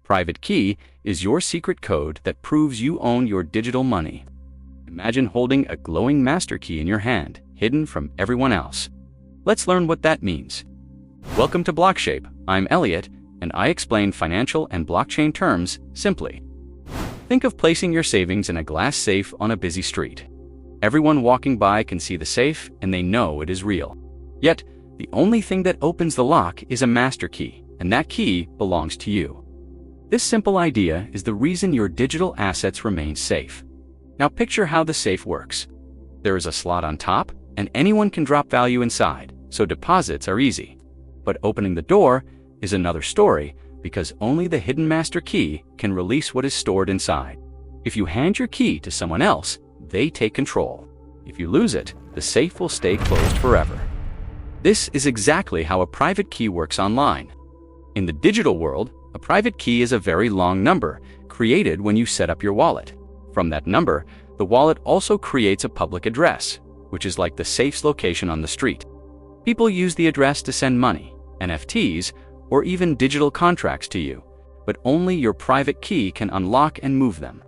Private key is your secret code that proves you own your digital money. Imagine holding a glowing master key in your hand, hidden from everyone else. Let's learn what that means. Welcome to BlockShape. I'm Elliot, and I explain financial and blockchain terms simply. Think of placing your savings in a glass safe on a busy street. Everyone walking by can see the safe and they know it is real. Yet, the only thing that opens the lock is a master key, and that key belongs to you. This simple idea is the reason your digital assets remain safe. Now picture how the safe works. There is a slot on top, and anyone can drop value inside, so deposits are easy. But opening the door is another story, because only the hidden master key can release what is stored inside. If you hand your key to someone else, they take control. If you lose it, the safe will stay closed forever. This is exactly how a private key works online. In the digital world, a private key is a very long number created when you set up your wallet. From that number, the wallet also creates a public address, which is like the safe's location on the street. People use the address to send money, NFTs, or even digital contracts to you, but only your private key can unlock and move them.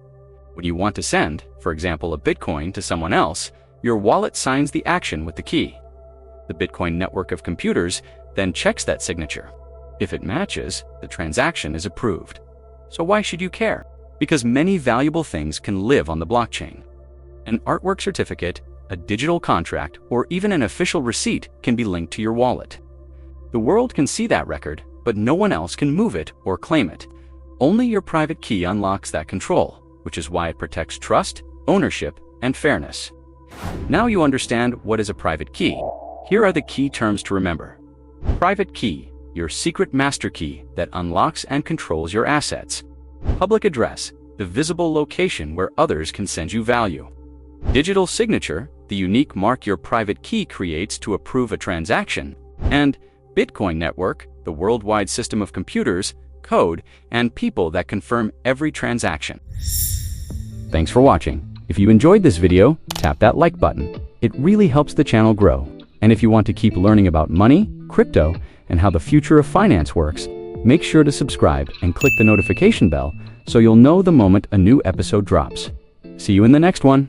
When you want to send, for example, a Bitcoin to someone else, your wallet signs the action with the key. The Bitcoin network of computers then checks that signature. If it matches, the transaction is approved. So why should you care? Because many valuable things can live on the blockchain. An artwork certificate, a digital contract, or even an official receipt can be linked to your wallet. The world can see that record, but no one else can move it or claim it. Only your private key unlocks that control, which is why it protects trust, ownership, and fairness. Now you understand what is a private key. Here are the key terms to remember. Private key, your secret master key that unlocks and controls your assets. Public address, the visible location where others can send you value. Digital signature, the unique mark your private key creates to approve a transaction. And Bitcoin network, the worldwide system of computers, code, and people that confirm every transaction. Thanks for watching. If you enjoyed this video, tap that like button. It really helps the channel grow. And if you want to keep learning about money, crypto, and how the future of finance works, make sure to subscribe and click the notification bell so you'll know the moment a new episode drops. See you in the next one.